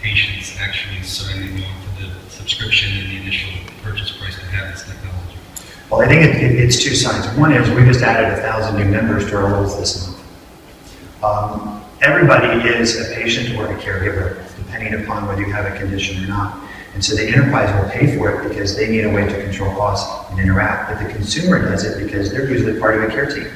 patients actually signing on to the subscription and the initial purchase price to have this technology? Well, I think it's two sides. One is we just added 1,000 new members to our rolls this month. Everybody is a patient or a caregiver, depending upon whether you have a condition or not. And so the enterprise will pay for it because they need a way to control costs and interact, but the consumer does it because they're usually part of a care team.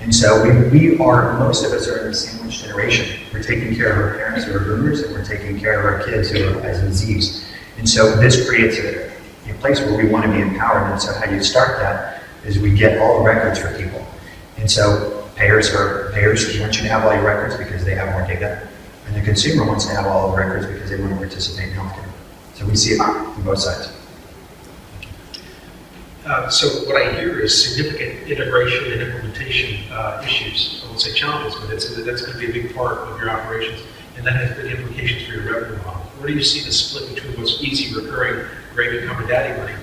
And so most of us are in the sandwich generation. We're taking care of our parents who are boomers, and we're taking care of our kids who are Gen Zs. And so this creates a place where we want to be empowered. And so how you start that is we get all the records for people. And so payers want you to have all your records because they have more data. And the consumer wants to have all the records because they want to participate in healthcare. So we see it on both sides. So what I hear is significant integration and implementation issues. I won't say challenges, but that's going to be a big part of your operations, and that has big implications for your revenue model. Where do you see the split between what's easy, recurring, great income and daddy money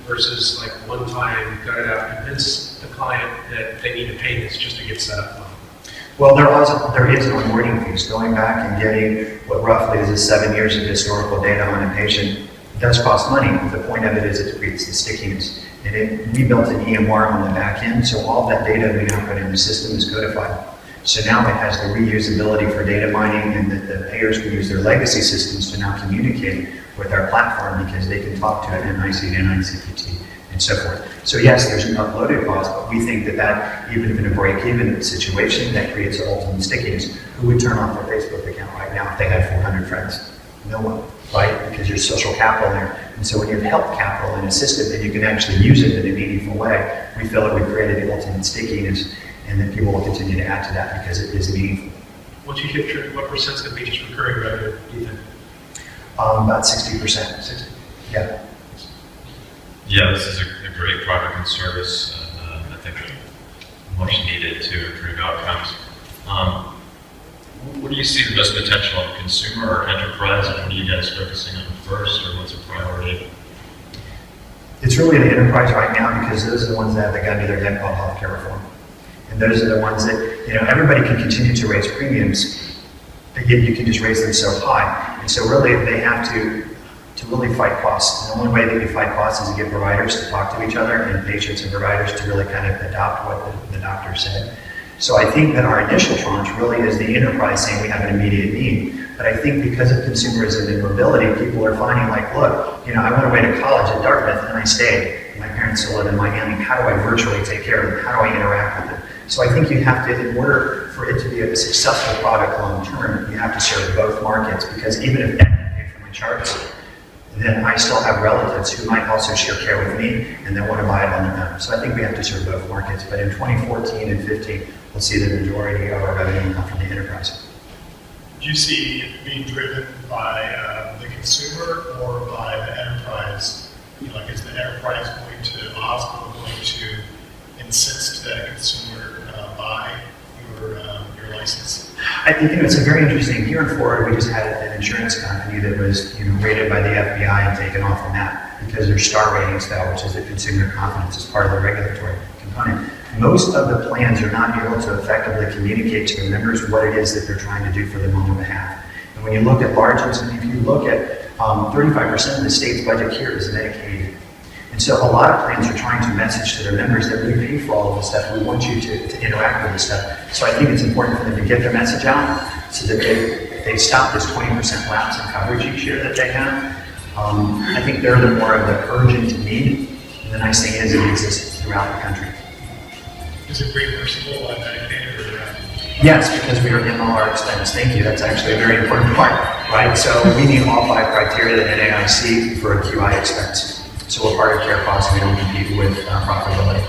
versus like one time, got it out, convince the client that they need to pay this just to get set up? Well, there is an onboarding fees. Going back and getting what roughly is 7 years of historical data on a patient does cost money. The point of it is it creates the stickiness. And we built an EMR on the back end, so all that data we now put in the system is codified. So now it has the reusability for data mining, and the payers can use their legacy systems to now communicate with our platform because they can talk to an NIC, NICPT, and so forth. So yes, there's an uploaded cost, but we think that even in a break-even situation, that creates an ultimate stickiness. Who would turn off their Facebook account right now if they had 400 friends? No one, right? Because there's social capital there. And so when you have health capital in a system and you can actually use it in a meaningful way, we feel that we've created the ultimate stickiness, and that people will continue to add to that because it is meaningful. Once you hit what percent's going to be just recurring revenue, do you think? About 60%. 60? Yeah. Yeah, this is a great product and service, and I think much needed to improve outcomes. What do you see the best potential in consumer or enterprise, and what are you guys focusing on first, or what's a priority? It's really the enterprise right now because those are the ones that have the gun to their head called healthcare reform. And those are the ones that, everybody can continue to raise premiums, but yet you can just raise them so high. And so really they have to really fight costs. And the only way that you fight costs is to get providers to talk to each other and patients and providers to really kind of adopt what the doctor said. So I think that our initial tranche really is the enterprise saying we have an immediate need. But I think because of consumerism and mobility, people are finding like, look, I went away to college at Dartmouth and I stayed. My parents still live in Miami. How do I virtually take care of them? How do I interact with them? So I think you have to, in order for it to be a successful product long term, you have to serve both markets, because even if I pay for my charts, then I still have relatives who might also share care with me and they want to buy it on their own. So I think we have to serve both markets. But in 2014 and 15, we'll see the majority of our revenue come from the enterprise. Do you see it being driven by the consumer or by the enterprise? Like, is the enterprise going to, the hospital going to insist that a consumer buy your license? I think it's a very interesting. Here in Florida, we just had an insurance company that was rated by the FBI and taken off the map because their star ratings fell, which is the consumer confidence as part of the regulatory component. Most of the plans are not able to effectively communicate to the members what it is that they're trying to do for them on their behalf. And when you look at margins, and if you look at 35% of the state's budget here is Medicaid. And so a lot of plans are trying to message to their members that we pay for all of this stuff. We want you to interact with this stuff. So I think it's important for them to get their message out so that they stop this 20% lapse in coverage each year that they have. I think they're the more of the urgent need. And the nice thing is it exists throughout the country. Is it reimbursable by Medicaid or? Yes, because we are in all our expense. Thank you. That's actually a very important part, right? So we meet all 5 criteria that NAIC for a QI expects. So we're part of care costs, we don't compete with profitability.